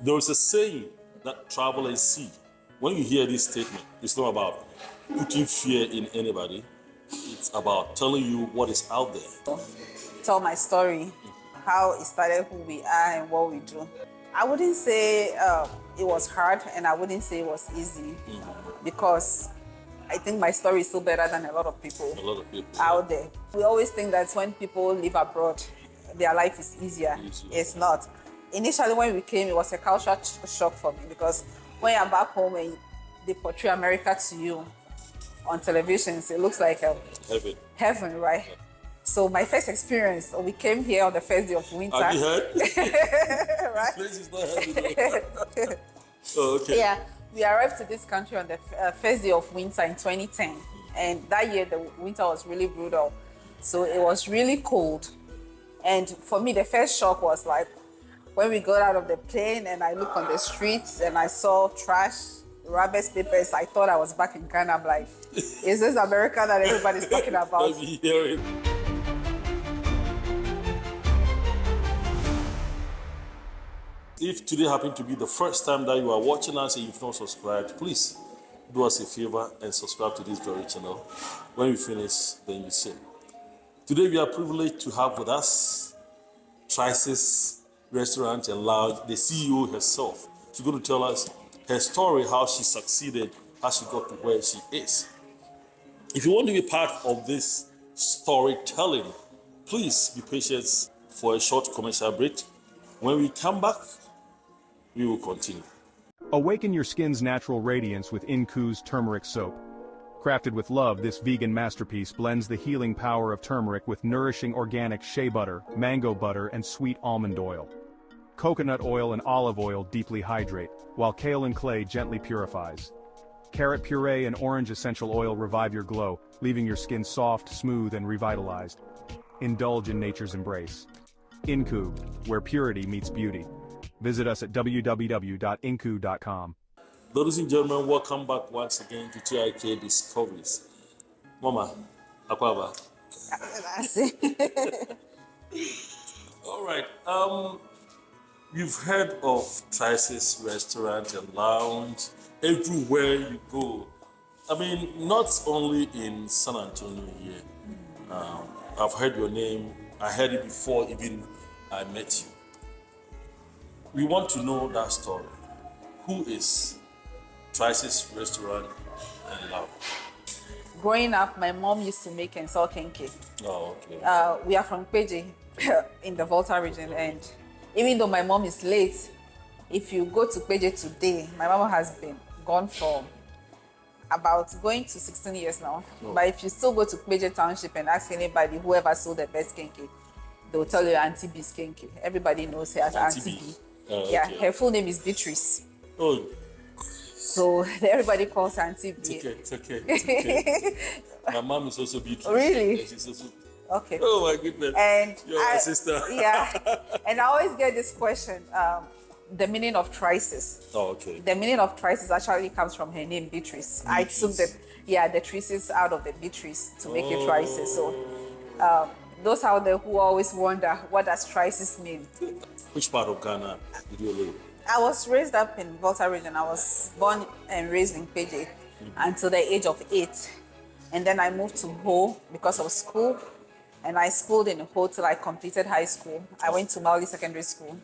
There is a saying that travel and see. When you hear this statement, it's not about putting fear in anybody. It's about telling you what is out there. Tell my story, how it started, who we are, and what we do. I wouldn't say it was hard, and I wouldn't say it was easy, because I think my story is still better than a lot of people out there. We always think that when people live abroad, their life is easier. It's not. Initially, when we came, it was a cultural shock for me, because when you're back home and they portray America to you on televisions, it looks like heaven, right? Yeah. So my first experience, we came here on the first day of winter. Have you heard? Right? This place is not heavy. Oh, okay. Yeah, we arrived to this country on the first day of winter in 2010. And that year, the winter was really brutal. So it was really cold. And for me, the first shock was like, when we got out of the plane and I looked on the streets and I saw trash, rubbish papers, I thought I was back in Ghana. I'm like, is this America that everybody's talking about? Let me hear it. If today happened to be the first time that you are watching us and you've not subscribed, please do us a favor and subscribe to this very channel. When we finish, then you see. Today we are privileged to have with us TRICES Restaurant and Lounge, the CEO herself. She's going to tell us her story, how she succeeded, how she got to where she is. If you want to be part of this storytelling, please be patient for a short commercial break. When we come back, we will continue. Awaken your skin's natural radiance with Inku's turmeric soap. Crafted with love, this vegan masterpiece blends the healing power of turmeric with nourishing organic shea butter, mango butter, and sweet almond oil. Coconut oil and olive oil deeply hydrate, while kale and clay gently purifies. Carrot puree and orange essential oil revive your glow, leaving your skin soft, smooth, and revitalized. Indulge in nature's embrace. Inku, where purity meets beauty. Visit us at www.inku.com. Ladies and gentlemen, welcome back once again to TRK Discoveries. Mama, Akwaba. All right. You've heard of TRICES Restaurant and Lounge everywhere you go. I mean, not only in San Antonio here. I've heard your name. I heard it before even I met you. We want to know that story. Who is TRICES Restaurant and Lounge? Growing up, my mom used to make and sell kenke. Oh, okay. We are from Kpeje in the Volta region, and even though my mom is late, if you go to Kpeje today, my mom has been gone for about going to 16 years now. Oh. But if you still go to Kpeje Township and ask anybody, whoever sold the best kenke, they will tell you Auntie B's kenke. Everybody knows her as Auntie B. Yeah, okay. Her full name is Beatrice. Oh. So everybody calls her Auntie B. It's okay. My mom is also Beatrice. Really? Yeah, she's also... Okay. Oh my goodness. And you're my sister. Yeah. And I always get this question, the meaning of TRICES. Oh, okay. The meaning of TRICES actually comes from her name, Beatrice. I took the TRICES out of the Beatrice to make it TRICES. So those out there who always wonder, what does TRICES mean? Which part of Ghana did you live? I was raised up in Volta region. I was born and raised in Kpeje until the age of 8. And then I moved to Ho because of school. And I schooled in Ho till I completed high school. I went to Maoli Secondary School.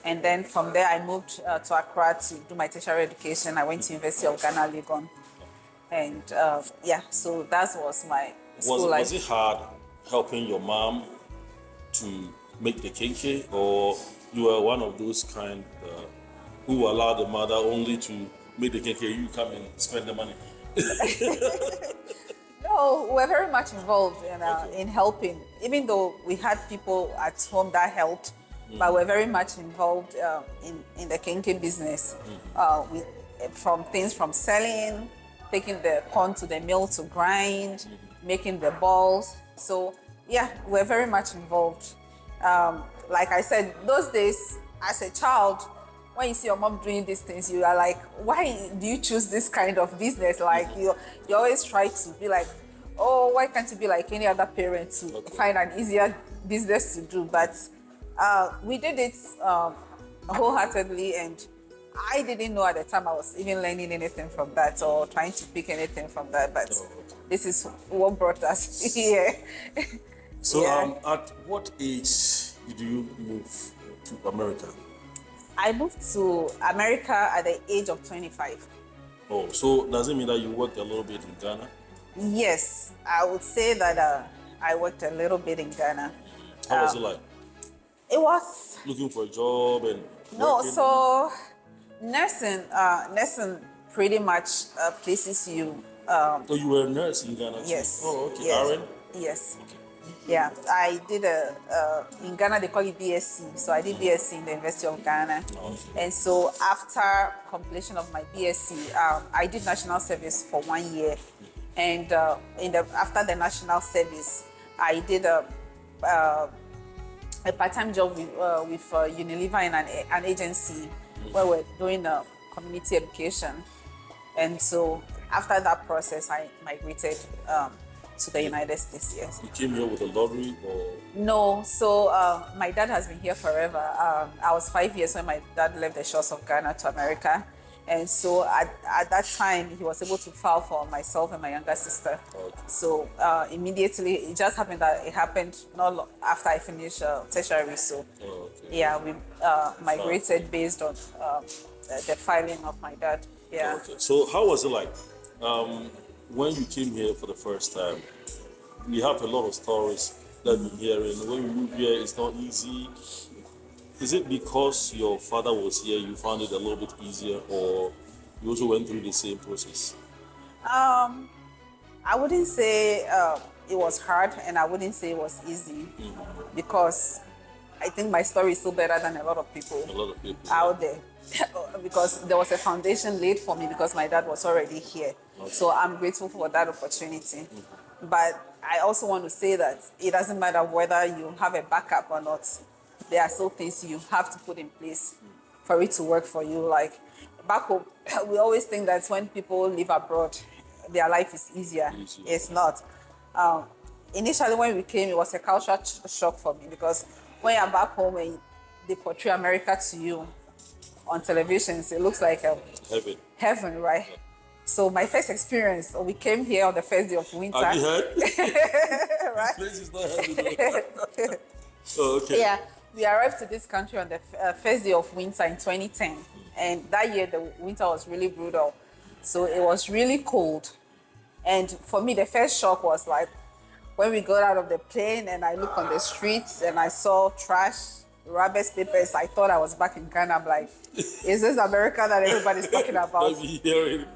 And then from there, I moved to Accra to do my tertiary education. I went to University of Ghana, Legon. And so that was my school life. Was it hard helping your mom to make the kenke, or you were one of those kind who allowed the mother only to make the kenke, you come and spend the money? No, we're very much involved in helping, even though we had people at home that helped, but we're very much involved in the kenke business. From things from selling, taking the corn to the mill to grind, making the balls. So yeah, we're very much involved. Like I said, those days as a child, when you see your mom doing these things, you are like, why do you choose this kind of business? Like you always try to be like, oh, why can't you be like any other parent to find an easier business to do? But we did it wholeheartedly, and I didn't know at the time I was even learning anything from that or trying to pick anything from that, but this is what brought us here. So, Yeah. at what age did you move to America? I moved to America at the age of 25. Oh, so does it mean that you worked a little bit in Ghana? Yes, I would say that I worked a little bit in Ghana. How was it like? It was Looking for a job and no, working? so nursing pretty much places you. Oh, you were a nurse in Ghana too? Yes. Oh, okay. Yes. RN? Yes. Okay. Yeah, I did in Ghana they call it BSc. So I did BSc in the University of Ghana. Okay. And so after completion of my BSc, I did national service for 1 year. And after the national service, I did a part-time job with Unilever in an agency where we're doing community education. And so after that process, I migrated to the United States. Yes. You came here with a lottery or? No, so my dad has been here forever. I was 5 years when my dad left the shores of Ghana to America. And so at that time, he was able to file for myself and my younger sister. Okay. So immediately, it just happened that it happened not long after I finished tertiary. So Okay. yeah, we migrated based on the filing of my dad. Yeah. Okay. So how was it like when you came here for the first time? We have a lot of stories that we're hearing. When you move here, it's not easy. Is it because your father was here, you found it a little bit easier, or you also went through the same process? I wouldn't say it was hard, and I wouldn't say it was easy, because I think my story is still better than a lot of people out there. Because there was a foundation laid for me because my dad was already here. Okay. So I'm grateful for that opportunity. But I also want to say that it doesn't matter whether you have a backup or not. There are still things you have to put in place for it to work for you. Like back home, we always think that when people live abroad, their life is easier. It's not. Initially, when we came, it was a culture shock for me, because when you're back home and they portray America to you on televisions, it looks like heaven, right? So my first experience, we came here on the first day of winter. Have you heard? Right? This place is not heaven. Oh, okay. Yeah, we arrived to this country on the first day of winter in 2010. And that year, the winter was really brutal. So it was really cold. And for me, the first shock was like, when we got out of the plane and I looked on the streets and I saw trash, rubbish papers, I thought I was back in Ghana. I'm like, is this America that everybody's talking about?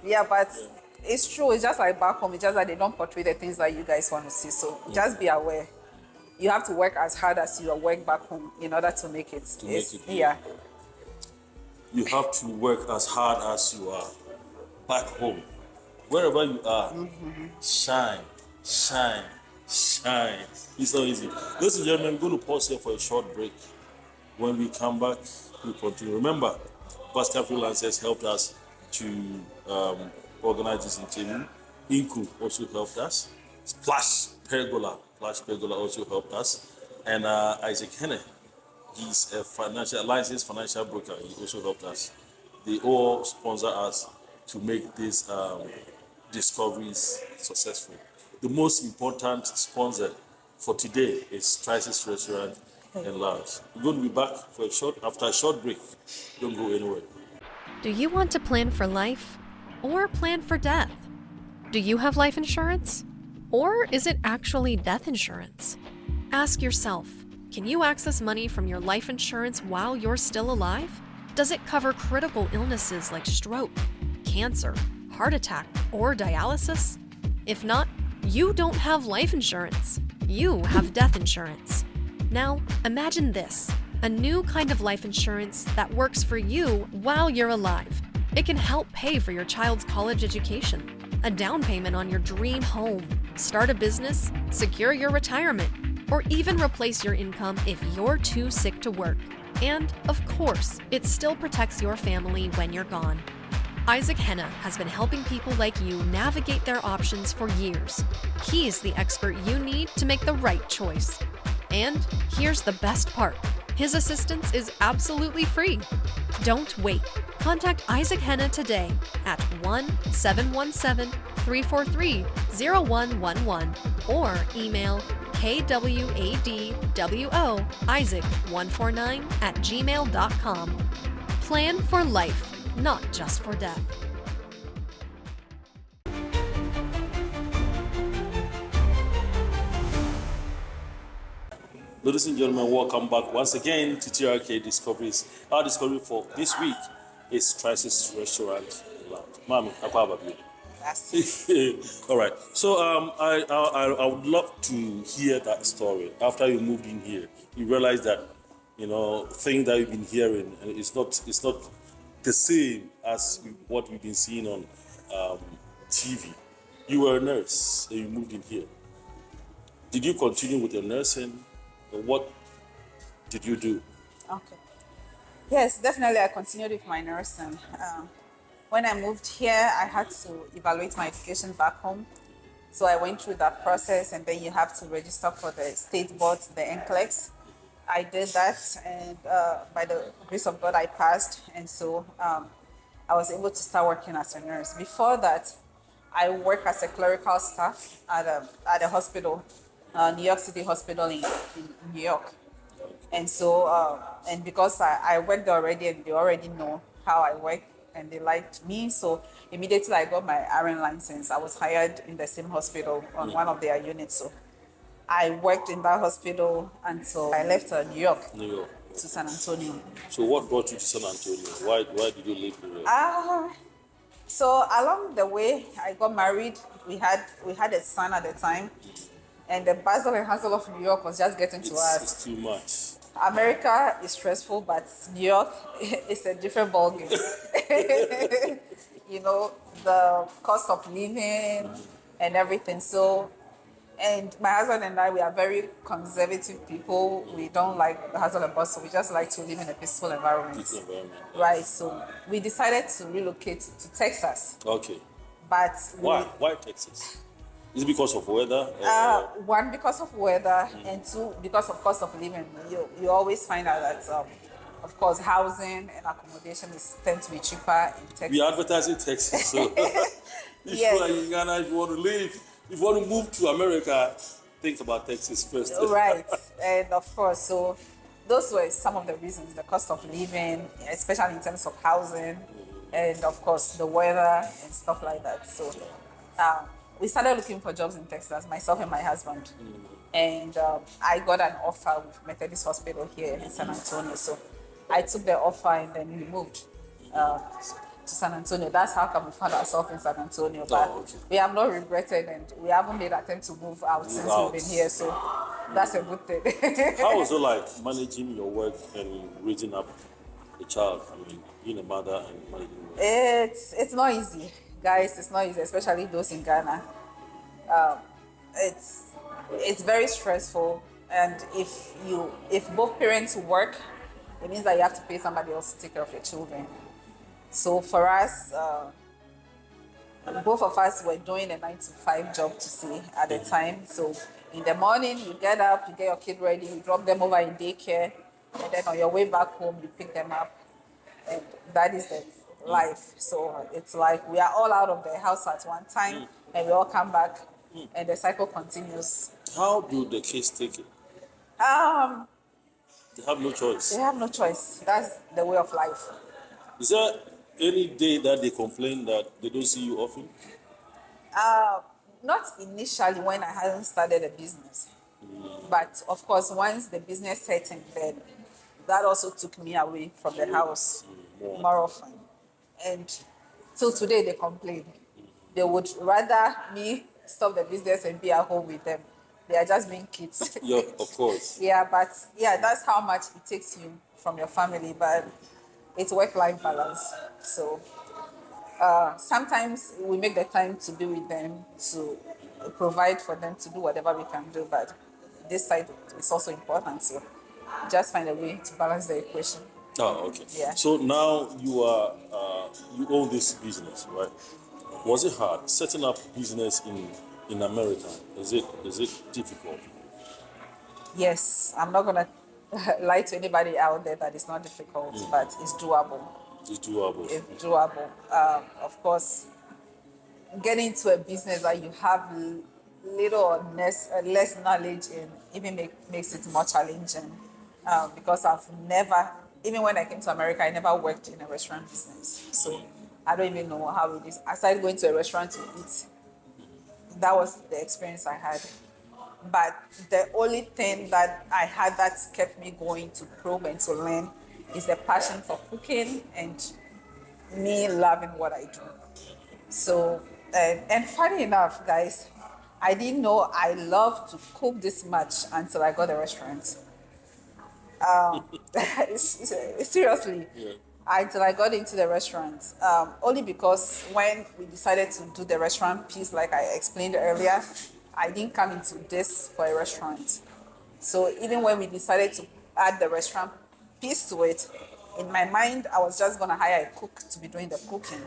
Yeah, but it's true. It's just like back home. It's just that they don't portray the things that you guys want to see. So just be aware. You have to work as hard as you work back home in order to make it. Yeah. You have to work as hard as you are back home. Wherever you are, shine, shine, shine. It's so easy. Ladies and gentlemen, I'm going to pause here for a short break. When we come back, we'll continue. Remember, Pascal Freelancers helped us to organize this interview. Inku also helped us. Splash Pergola also helped us. And Isaac Henne, he's a licensed financial broker. He also helped us. They all sponsor us to make these discoveries successful. The most important sponsor for today is TRICES Restaurant and Lounge. We're going to be back after a short break. Don't go anywhere. Do you want to plan for life or plan for death? Do you have life insurance? Or is it actually death insurance? Ask yourself, can you access money from your life insurance while you're still alive? Does it cover critical illnesses like stroke, cancer, heart attack, or dialysis? If not, you don't have life insurance. You have death insurance. Now, imagine this, a new kind of life insurance that works for you while you're alive. It can help pay for your child's college education, a down payment on your dream home, start a business, secure your retirement, or even replace your income if you're too sick to work. And, of course, it still protects your family when you're gone. Isaac Henne has been helping people like you navigate their options for years. He's the expert you need to make the right choice. And here's the best part. His assistance is absolutely free. Don't wait. Contact Isaac Henna today at 1-717-343-0111 or email kwabwoisaac149@gmail.com. Plan for life, not just for death. Ladies and gentlemen, welcome back once again to TRK Discoveries. Our discovery for this week is TRICES Restaurant Lounge. Mami, all right. So I would love to hear that story. After you moved in here, you realized that thing that you've been hearing, and it's not the same as what you've been seeing on TV. You were a nurse and you moved in here. Did you continue with your nursing? Or what did you do? Okay. Yes, definitely I continued with my nursing. When I moved here, I had to evaluate my education back home. So I went through that process, and then you have to register for the state boards, the NCLEX. I did that, and by the grace of God, I passed. And so I was able to start working as a nurse. Before that, I worked as a clerical staff at a hospital, New York City Hospital in New York. And so, and because I worked already and they already know how I work and they liked me, so immediately I got my RN license. I was hired in the same hospital on one of their units. So I worked in that hospital until I left New York to San Antonio. So what brought you to San Antonio? Why did you leave New York? So along the way, I got married. We had a son at the time. And the bustle and hustle of New York was just getting to us. It's too much. America is stressful, but New York is a different ballgame. The cost of living and everything. So, and my husband and I, we are very conservative people. We don't like the hustle and bustle. We just like to live in a peaceful environment. Right. So we decided to relocate to Texas. Okay. But why Texas? Is it because of weather? One, because of weather, and two, because of cost of living. You always find out that, of course, housing and accommodation tend to be cheaper in Texas. We advertise in Texas, so if you are in Ghana, if you want to live, if you want to move to America, think about Texas first. Right, and of course, so those were some of the reasons: the cost of living, especially in terms of housing, and of course, the weather and stuff like that. So. We started looking for jobs in Texas, myself and my husband. And I got an offer with Methodist Hospital here in San Antonio. So I took the offer and then we moved to San Antonio. That's how come we found ourselves in San Antonio. But we have not regretted, and we haven't made an attempt to move out since we've been here. So that's a good thing. How was it like managing your work and raising up a child? I mean, being a mother and managing work. It's not easy. Guys, it's not easy, especially those in Ghana. It's very stressful, and if both parents work, it means that you have to pay somebody else to take care of your children. So for us, both of us were doing a 9-to-5 job to see at the time. So in the morning, you get up, you get your kid ready, you drop them over in daycare, and then on your way back home, you pick them up, and that is the life. So it's like we are all out of the house at one time and we all come back and the cycle continues. How do the kids take it? They have no choice. They have no choice. That's the way of life. Is there any day that they complain that they don't see you often? Not initially when I hadn't started a business. But of course, once the business set in, then that also took me away from the house more often. And till today, they complain. They would rather me stop the business and be at home with them. They are just being kids. Yeah, of course. But that's how much it takes you from your family. But it's work-life balance. So sometimes we make the time to be with them, to provide for them, to do whatever we can do. But this side is also important. So just find a way to balance the equation. Oh, okay. Yeah. So now you own this business, right? Was it hard setting up business in America? Is it difficult? Yes, I'm not gonna lie to anybody out there that it's not difficult, but it's doable. It's doable. It's doable. Of course, getting into a business that you have little or less knowledge in even makes it more challenging. Because I've never, even when I came to America, I never worked in a restaurant business. So I don't even know how it is. I started going to a restaurant to eat. That was the experience I had. But the only thing that I had that kept me going to probe and to learn is the passion for cooking and me loving what I do. So, and funny enough, guys, I didn't know I loved to cook this much until I got a restaurant. Seriously, Yeah. until I got into the restaurant. Only because when we decided to do the restaurant piece, like I explained earlier, I didn't come into this for a restaurant. So even when we decided to add the restaurant piece to it, in my mind, I was just going to hire a cook to be doing the cooking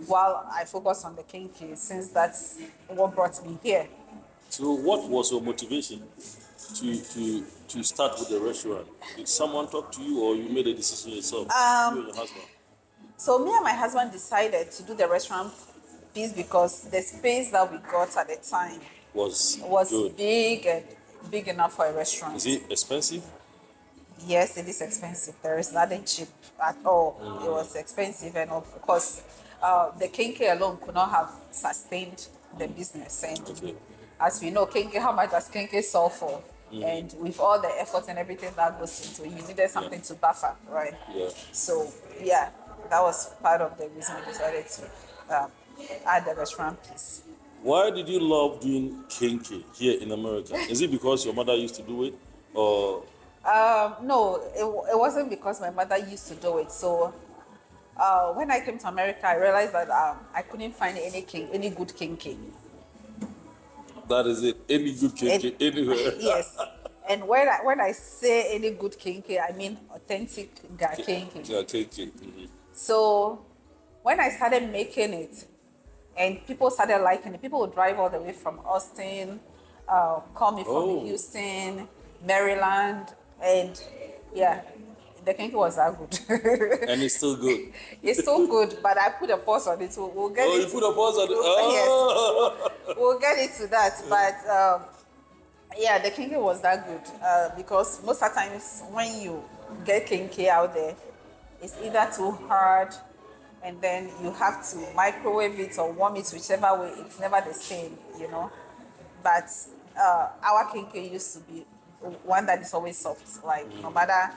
while I focus on the kinky, since that's what brought me here. So, what was your motivation to start with the restaurant? Did someone talk to you, or you made a decision yourself? You and your husband. So me and my husband decided to do the restaurant piece because the space that we got at the time Was good. big enough for a restaurant. Is it expensive? Yes, it is expensive. There is nothing cheap at all. It was expensive, and of course, the kinky alone could not have sustained the business. And Okay. as we know, kinky, how much does kinky sell for? And with all the effort and everything that goes into it, you needed something to buffer, right? Yeah. So yeah, that was part of the reason we decided to add the restaurant piece. Why did you love doing kinky here in America? Is it because your mother used to do it, or No, it wasn't because my mother used to do it. So when I came to America, I realized that I couldn't find any good kinky. that is it? Any good kinky anywhere? Yes. And when I say any good kinky, I mean authentic kinky. Yeah, kinky. Mm-hmm. So when I started making it, and people started liking it, people would drive all the way from Austin, call me from Oh. Houston, Maryland, and yeah, the kinky was that good. And it's still good. It's so good, but I put a pause on it. We'll get Oh, it. you put a pause on it. Oh. Yes, we'll get into that. But yeah, the kinky was that good because most of the times when you get kinky out there, it's either too hard, and then you have to microwave it or warm it, whichever way. It's never the same, you know. But our kinky used to be one that is always soft, like no matter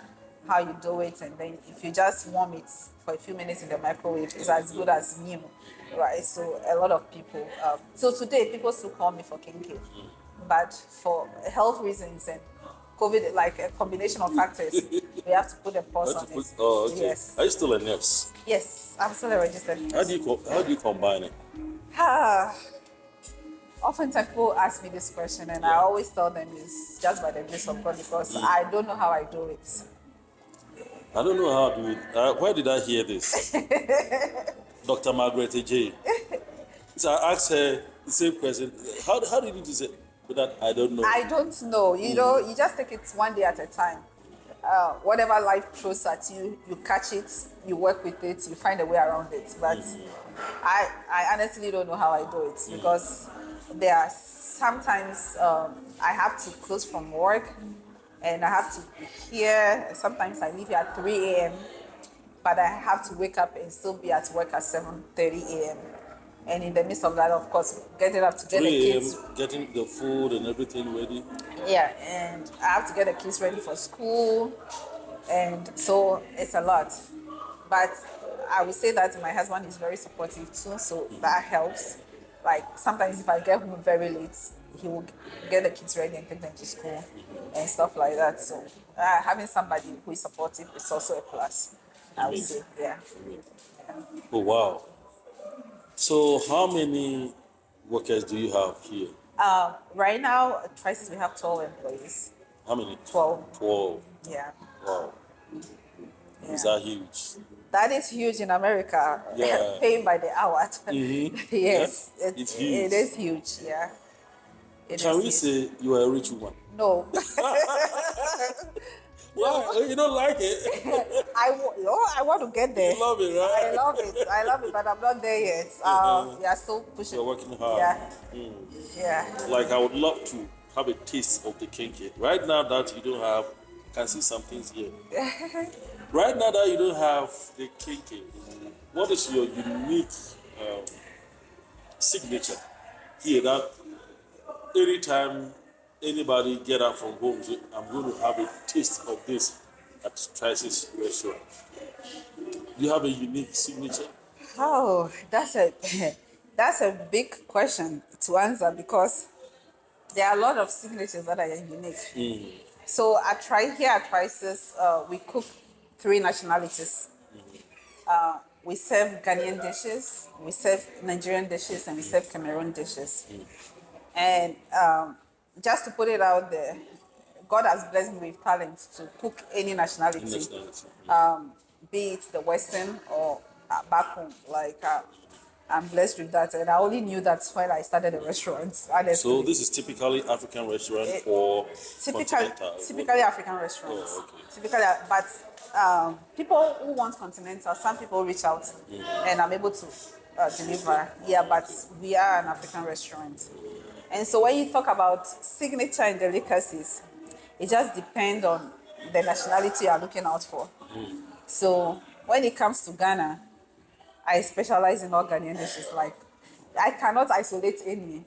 how you do it, and then if you just warm it for a few minutes in the microwave, it's as good as new, right? So a lot of people, so today people still call me for kinky, but for health reasons and COVID, like a combination of factors, we have to put a pause on it. Oh, okay. Yes. Are you still a nurse? Yes, I'm still a registered How nurse. do you combine it? Oftentimes people ask me this question, and I always tell them it's just by the grace of God, because I don't know how I do it. I don't know how to do it. Where did I hear this? Dr. Margaret J. So I asked her the same question. How did you do it? But that I don't know. I don't know. You know, you just take it one day at a time. Whatever life throws at you, you catch it, you work with it, you find a way around it. But I honestly don't know how I do it, because there are sometimes I have to close from work and I have to be here. Sometimes I leave here at 3 a.m., but I have to wake up and still be at work at 7:30 a.m. And in the midst of that, of course, getting up to get the 3 kids. a.m., getting the food and everything ready. Yeah, and I have to get the kids ready for school, and so it's a lot. But I would say that my husband is very supportive too, so that helps. Like sometimes if I get home very late, he will get the kids ready and take them to school and stuff like that. So having somebody who is supportive is also a plus, I would say. Yeah. Oh, wow. So how many workers do you have here? Right now, at TRICES, we have 12 employees. How many? 12. 12. Yeah. Wow. Yeah. Is that huge? That is huge in America. Yeah. Paying by the hour. Mhm. Yes, Yeah, it's huge. It is huge. Yeah. It Can is we huge. say you are a rich woman? No. Why? You don't like it? I want to get there. You love it, right? I love it. I love it, but I'm not there yet. We are still pushing. You're working hard. Yeah. Yeah. Like I would love to have a taste of the kinky. Right now that you don't have, I can see some things here. Right now that you don't have the kinky, what is your unique signature here that anytime anybody get up from home, say, I'm going to have a taste of this at TRICES restaurant? Do you have a unique signature? Oh, that's a big question to answer because there are a lot of signatures that are unique. So at TRICES, we cook 3 nationalities. We serve Ghanaian dishes, we serve Nigerian dishes, and we serve Cameroon dishes. And just to put it out there, God has blessed me with talent to cook any nationality. Be it the Western or back home. Like, I'm blessed with that. And I only knew that when I started the restaurant. Honestly. So this is typically African restaurant or continental? Typically African restaurants. Oh, okay. Typically, but people who want continental, some people reach out and I'm able to deliver. Yeah, but we are an African restaurant. And so when you talk about signature and delicacies, it just depends on the nationality you are looking out for. So when it comes to Ghana, I specialize in all Ghanaian dishes. Like, I cannot isolate any,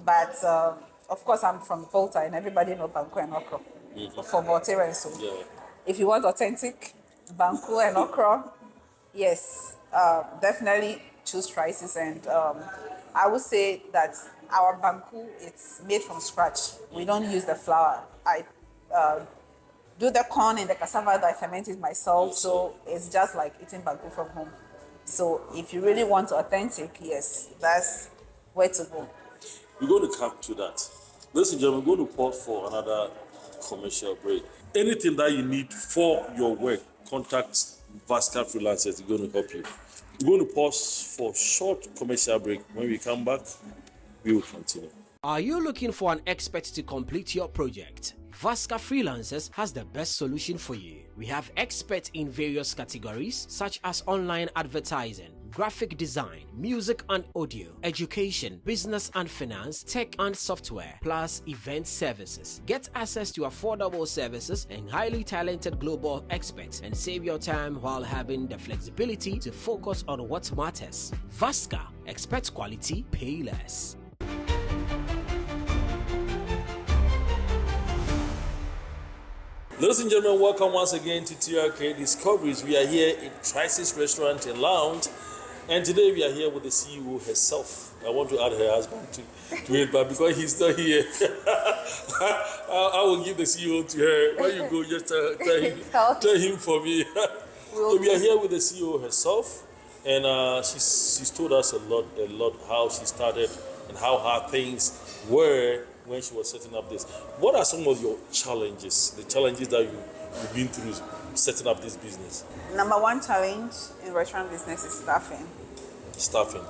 but of course I'm from Volta, and everybody knows banku and okra for Voltaire and so. Yeah. If you want authentic banku and okra, yes, definitely choose TRICES. And I would say that our banku, it's made from scratch. We don't use the flour. I do the corn and the cassava that I fermented myself, so it's just like eating banku from home. So if you really want authentic, yes, that's where to go. We're going to come to that. Ladies and gentlemen, we're going to pause for another commercial break. Anything that you need for your work, contact Vasca Freelancers. They're going to help you. We're going to pause for a short commercial break. When we come back, we will continue. Are you looking for an expert to complete your project? Vasca Freelancers has the best solution for you. We have experts in various categories such as online advertising, graphic design, music and audio, education, business and finance, tech and software, plus event services. Get access to affordable services and highly talented global experts and save your time while having the flexibility to focus on what matters. Vasca, expert quality, pay less. Ladies and gentlemen, welcome once again to TRK Discoveries. We are here in TRICES Restaurant and Lounge, and today we are here with the CEO herself. I want to add her husband to it, but because he's not here, I will give the CEO to her. When you go, just tell him for me. So we are here with the CEO herself, and she's told us a lot how she started and how her things were when she was setting up this. What are some of your challenges, the challenges that you've been through setting up this business? Number one challenge in restaurant business is staffing. Staffing.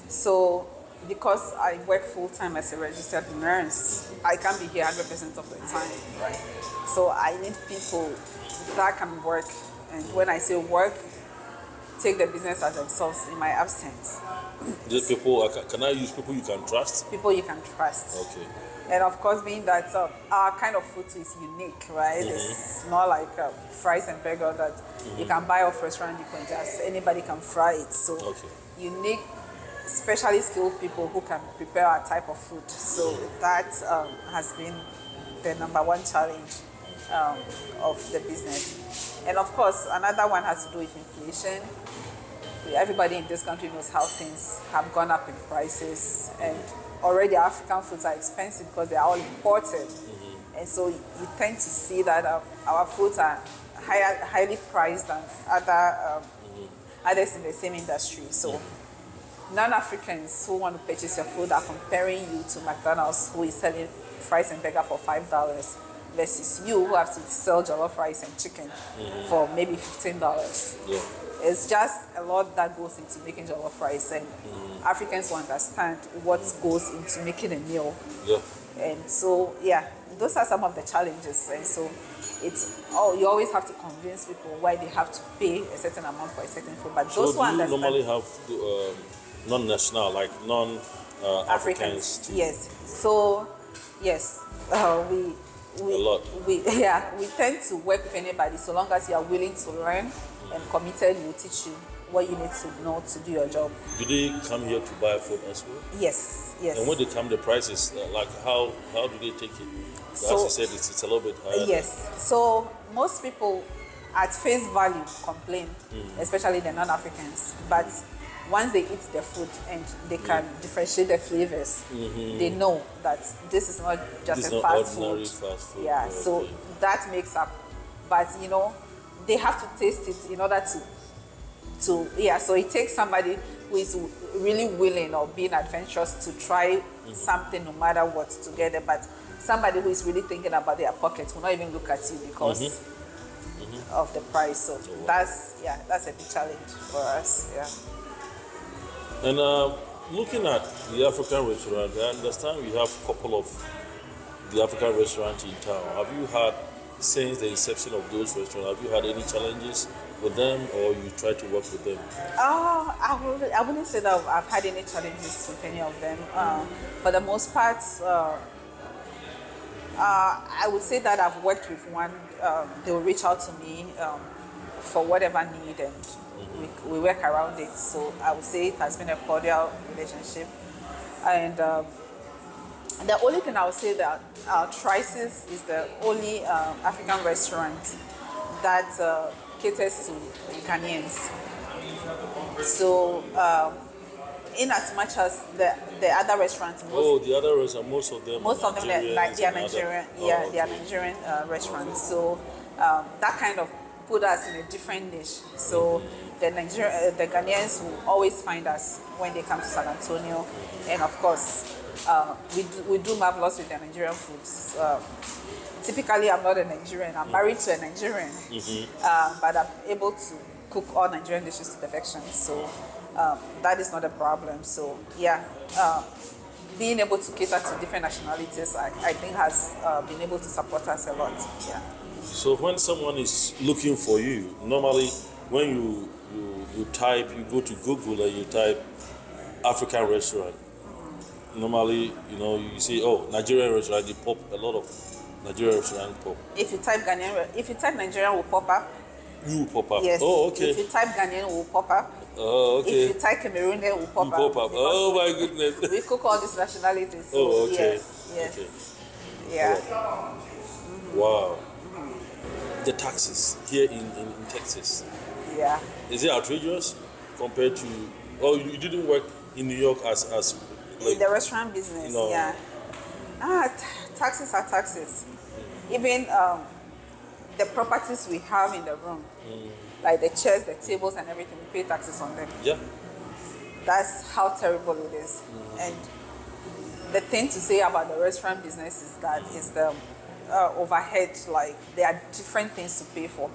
So because I work full-time as a registered nurse, I can't be here 100% of the time, right? So I need people that can work. And when I say work, take the business as themselves in my absence. Just people, can I use people you can trust? People you can trust. Okay. And of course, being that our kind of food is unique, right? It's not like fries and burger that you can buy off restaurant, you can just, anybody can fry it. So you need specially skilled people who can prepare our type of food. So that has been the number one challenge of the business. And of course, another one has to do with inflation. Everybody in this country knows how things have gone up in prices, and already African foods are expensive because they are all imported. And so you tend to see that our foods are highly priced than others in the same industry. So non-Africans who want to purchase your food are comparing you to McDonald's, who is selling fries and burger for $5, versus you who have to sell jollof rice and chicken for maybe $15. Yeah. It's just a lot that goes into making jollof rice, and Africans will understand what goes into making a meal. Yeah. And so, yeah, those are some of the challenges, and so you always have to convince people why they have to pay a certain amount for a certain food. But So those do who you understand normally have non-national, like non-Africans too? Yes. So yes, we A lot. we tend to work with anybody so long as you are willing to learn and committed. We'll teach you what you need to know to do your job. Do they come here to buy food as well? Yes. And when they come, the prices, like how do they take it? So- As you said, it's a little bit higher. Yes. So most people at face value complain, especially the non-Africans. But once they eat the food and they can differentiate the flavors, they know that this is not just It's a not fast ordinary food. fast food. Yeah. Okay. So that makes up. But they have to taste it in order to so it takes somebody who is really willing or being adventurous to try something no matter what together. But somebody who is really thinking about their pocket will not even look at you because of the price. So that's a big challenge for us. Yeah. And looking at the African restaurant, I understand we have a couple of the African restaurants in town. Have you had, since the inception of those restaurants, have you had any challenges with them, or you try to work with them? I wouldn't say that I've had any challenges with any of them. For the most part, I would say that I've worked with one. They will reach out to me for whatever need, and we work around it. So I would say it has been a cordial relationship. And the only thing I would say that TRICES is the only African restaurant that caters to Ghanaians. So, in as much as the other restaurants, The other restaurants, most of them they are Nigerian, they are okay. Nigerian restaurants. So that kind of put us in a different niche. So the Ghanaians will always find us when they come to San Antonio, and of course we do marvelous with the Nigerian foods. Typically, I'm not a Nigerian. I'm married to a Nigerian, but I'm able to cook all Nigerian dishes to perfection. So that is not a problem. So being able to cater to different nationalities, I think has been able to support us a lot. Yeah. So when someone is looking for you, normally when you go to Google and you type African restaurant, normally you see Nigerian restaurant, they pop a lot of Nigerian restaurant pop. If you type Nigerian, will pop up. You will pop up. Yes. Oh, okay. If you type Ghanaian, will pop up. Oh, okay. If you type Cameroonian, will pop You up. pop up. Because Oh my goodness. we cook all these nationalities. So Oh, okay. Yes. Okay. Yeah. Wow. The taxes here in Texas, Yeah. is it outrageous compared to? Oh, you didn't work in New York as In the restaurant business, No. yeah. Taxes are taxes. Even the properties we have in the room, like the chairs, the tables, and everything, we pay taxes on them. Yeah. That's how terrible it is. And the thing to say about the restaurant business is that is the overhead. Like there are different things to pay for.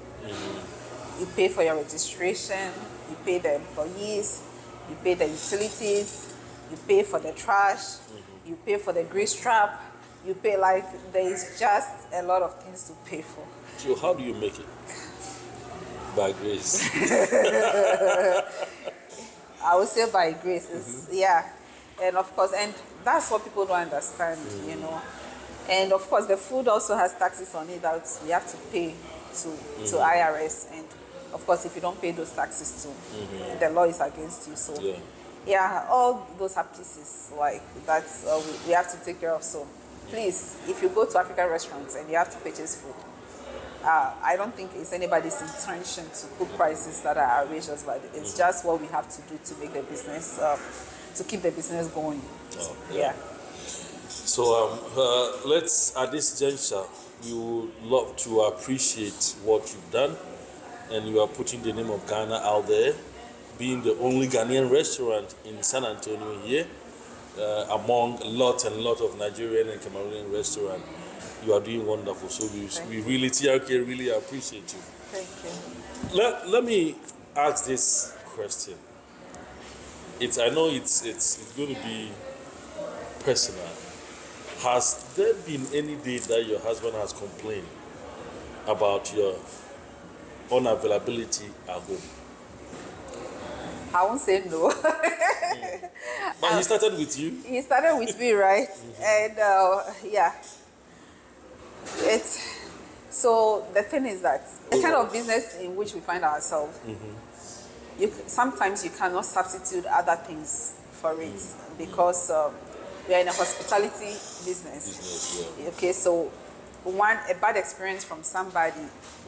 You pay for your registration, you pay the employees, you pay the utilities, you pay for the trash, you pay for the grease trap, you pay, like, there is just a lot of things to pay for. So how do you make it? By grace. I would say by grace. Yeah. And of course, and that's what people don't understand, And of course, the food also has taxes on it that we have to pay to IRS. And of course, if you don't pay those taxes too, the law is against you. So yeah, all those are pieces like that's we have to take care of. So please, if you go to African restaurants and you have to purchase food, I don't think it's anybody's intention to put prices that are outrageous, but it's just what we have to do to make the business, to keep the business going. Oh, Yeah. So let's, at this juncture, we would love to appreciate what you've done, and you are putting the name of Ghana out there, being the only Ghanaian restaurant in San Antonio here, among a lot of Nigerian and Cameroonian restaurants. You are doing wonderful. So we really, TRK really appreciate you. Thank you. Let me ask this question. I know it's going to be personal. Has there been any day that your husband has complained about your unavailability at home? I won't say no. But he started with you? He started with me, right? And yeah, it's so the thing is that the kind of business in which we find ourselves, sometimes you cannot substitute other things for it because we are in a hospitality business. Okay, so a bad experience from somebody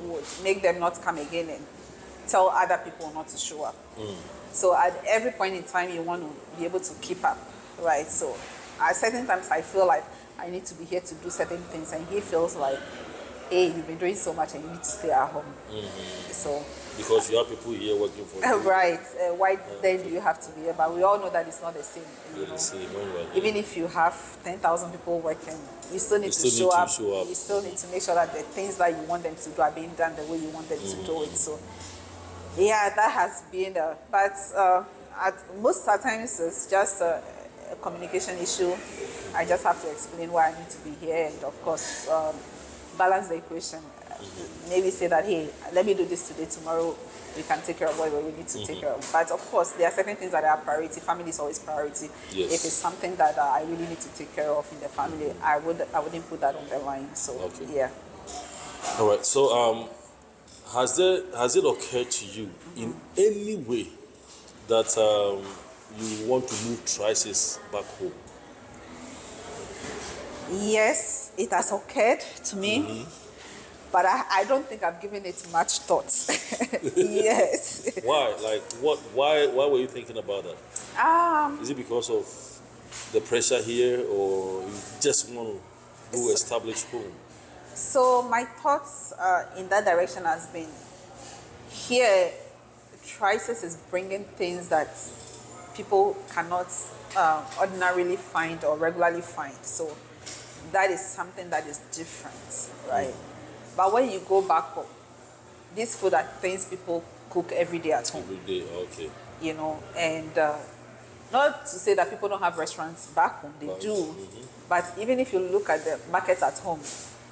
would make them not come again and tell other people not to show up. So at every point in time, you want to be able to keep up, right? So at certain times, I feel like I need to be here to do certain things, and he feels like, hey, you've been doing so much and you need to stay at home. So Because you have people here working for you. right, why then do you have to be here? But we all know that it's not the same. You know? The same when you are here. Even if you have 10,000 people working, you still need to show up. You still need to make sure that the things that you want them to do are being done the way you want them to do it. So yeah, that has been but at most times it's just a communication issue. I just have to explain why I need to be here, and of course balance the equation. Maybe say that, hey, let me do this today, tomorrow we can take care of what we need to take care of. But of course there are certain things that are priority. Family is always priority. If it's something that I really need to take care of in the family, I wouldn't put that on the line. So yeah. All right, so has it occurred to you in any way that you want to move TRICES back home? Yes, it has occurred to me, but I don't think I've given it much thought. Yes. Why? Like what? Why were you thinking about that? Is it because of the pressure here, or you just want to go establish home? So my thoughts in that direction has been, here, TRICES is bringing things that people cannot ordinarily find or regularly find. So that is something that is different, right? But when you go back home, these food are things people cook every day at home. Every day, okay. You know, and not to say that people don't have restaurants back home, they do. But even if you look at the markets at home,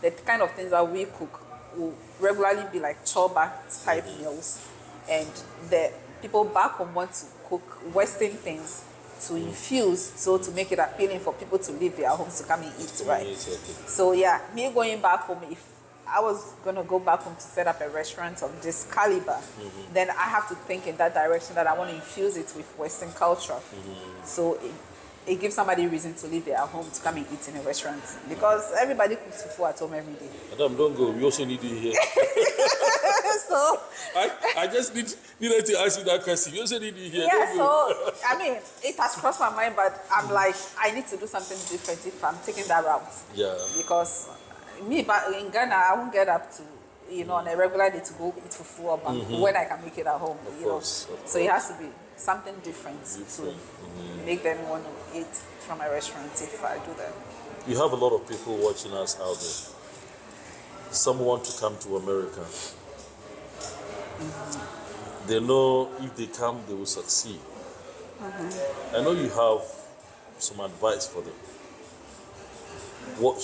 the kind of things that we cook will regularly be like choba type meals, and the people back home want to cook Western things to infuse, so to make it appealing for people to leave their homes to come and eat, right? So yeah, me going back home, if I was gonna go back home to set up a restaurant of this caliber, then I have to think in that direction, that I want to infuse it with Western culture. So it gives somebody a reason to leave their home to come and eat in a restaurant, because everybody cooks fufu at home every day. Madam, don't go. We also need you here. So I just needed to ask you that question. We also need you here. yeah, so I mean, it has crossed my mind, but I'm like, I need to do something different if I'm taking that route. Yeah. Because me, but in Ghana, I won't get up to, on a regular day to go eat fufu or banku when I can make it at home. Of course. So it has to be something different to make them want to eat from a restaurant if I do that. You have a lot of people watching us out there. Some want to come to America. They know if they come, they will succeed. I know you have some advice for them. What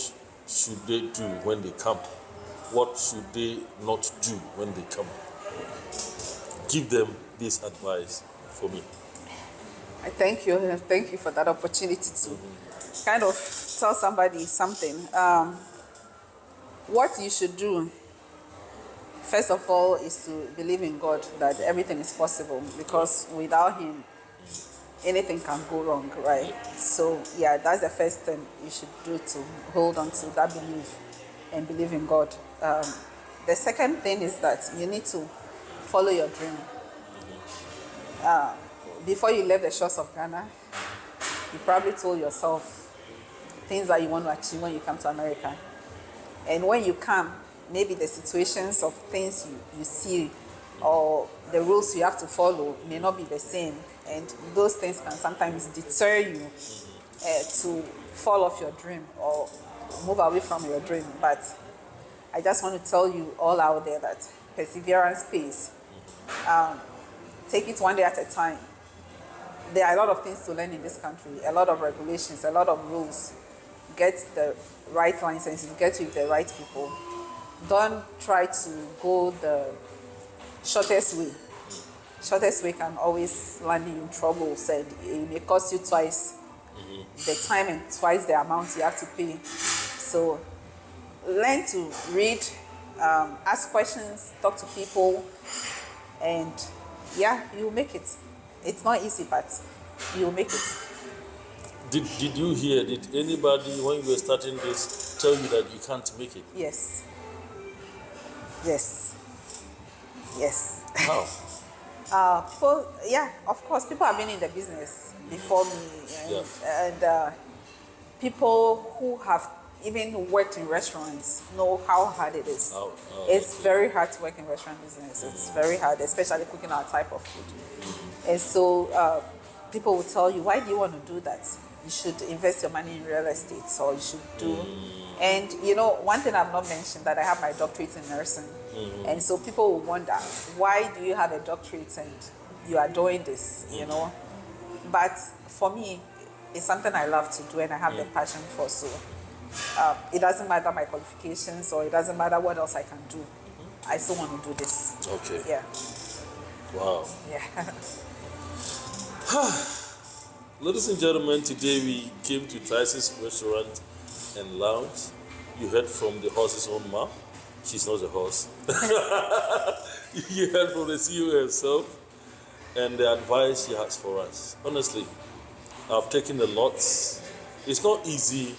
should they do when they come? What should they not do when they come? Give them this advice for me. I thank you. Thank you for that opportunity to kind of tell somebody something. What you should do, first of all, is to believe in God that everything is possible, because without Him, anything can go wrong, right? So yeah, that's the first thing you should do, to hold on to that belief and believe in God. The second thing is that you need to follow your dream. Before you left the shores of Ghana, you probably told yourself things that you want to achieve when you come to America. And when you come, maybe the situations of things you see or the rules you have to follow may not be the same. And those things can sometimes deter you to fall off your dream or move away from your dream. But I just want to tell you all out there that perseverance pays. Take it one day at a time. There are a lot of things to learn in this country, a lot of regulations, a lot of rules. get the right licenses, get with the right people. Don't try to go the shortest way. Shortest way can always land you in trouble. Said it may cost you twice the time and twice the amount you have to pay. So learn to read, ask questions, talk to people, and yeah, you'll make it. It's not easy, but you'll make it. Did you hear, did anybody, when you were starting this, tell you that you can't make it? Yes. Yes. Yes. How? People, yeah, of course, people have been in the business before me, and people who have even worked in restaurants know how hard it is. It's very hard to work in restaurant business. It's very hard, especially cooking our type of food. And so people will tell you, why do you want to do that? You should invest your money in real estate, or you should do. And you know, one thing I've not mentioned, that I have my doctorate in nursing. And so people will wonder, why do you have a doctorate and you are doing this, you know? But for me, it's something I love to do and I have the passion for. So it doesn't matter my qualifications, or it doesn't matter what else I can do. I still want to do this. Okay. Yeah. Wow. Yeah. Ladies and gentlemen, today we came to TRICES Restaurant and Lounge. You heard from the horse's own mouth. She's not a horse. You heard from the CEO herself and the advice she has for us. Honestly, I've taken a lot. It's not easy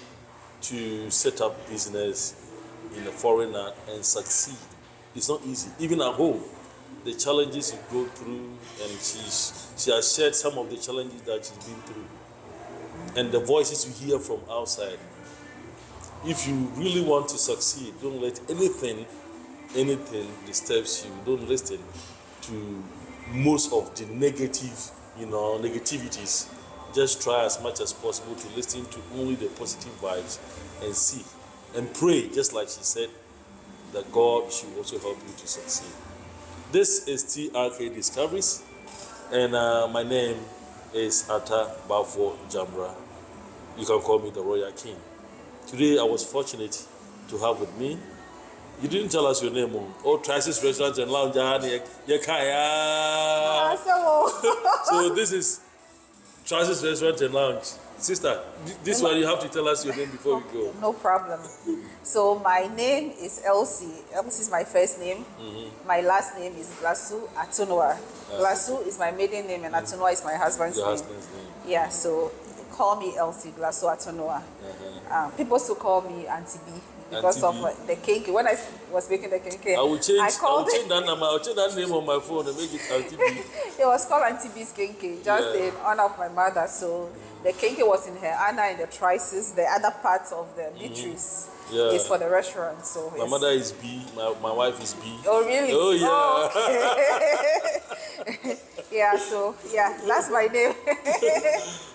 to set up business in a foreign land and succeed. It's not easy. Even at home, the challenges you go through, and she has shared some of the challenges that she's been through. And the voices you hear from outside. If you really want to succeed, don't let anything disturbs you. Don't listen to most of the negativities. Just try as much as possible to listen to only the positive vibes and see and pray, just like she said, that God should also help you to succeed. This is TRK Discoveries, and my name is Atta Bafo Jamra. You can call me the Royal King. Today I was fortunate to have with me. You didn't tell us your name. TRICES Restaurant and Lounge. So this is TRICES Restaurant and Lounge. Sister, this one you have to tell us your name before we go. No problem. So my name is Elsie. Elsie is my first name. My last name is Glasu Atunwa. Glasu is my maiden name and Atunwa is my husband's name. Yeah, so call me Elsie Glasu Atunwa. People still call me Auntie B because of the kinky. When I was making the kinky, I will change that name on my phone and make it Auntie B. It was called Auntie B's kinky, just in honor of my mother. So the kinky was in her honor in the TRICES. The other parts of the Beatrice is for the restaurant. So my mother is B, my wife is B. Oh really? Oh yeah. Oh, okay. Yeah, that's my name.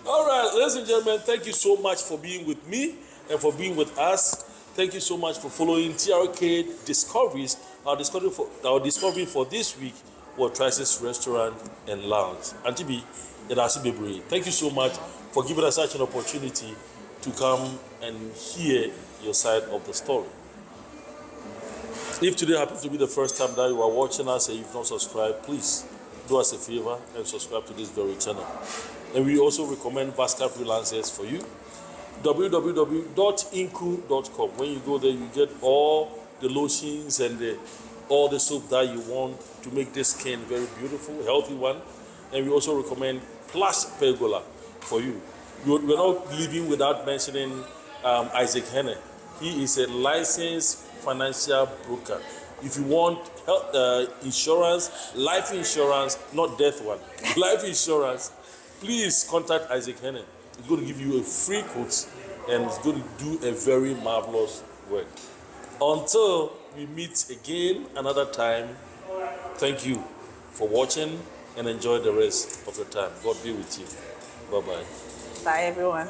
All right, ladies and gentlemen, thank you so much for being with me and for being with us. Thank you so much for following TRK Discoveries. Our discovery for this week was TRICES Restaurant and Lounge. Auntie B, thank you so much for giving us such an opportunity to come and hear your side of the story. If today happens to be the first time that you are watching us and you've not subscribed, please do us a favor and subscribe to this very channel. And we also recommend Vasca Freelancers for you. www.inku.com. When you go there, you get all the lotions and all the soap that you want to make this skin very beautiful, healthy one. And we also recommend Plus Pergola for you. We're not leaving without mentioning Isaac Henne. He is a licensed financial broker. If you want health insurance, life insurance, not death one, life insurance, please contact Isaac Henne. He's going to give you a free quote and he's going to do a very marvelous work. Until we meet again another time, thank you for watching and enjoy the rest of your time. God be with you. Bye-bye. Bye, everyone.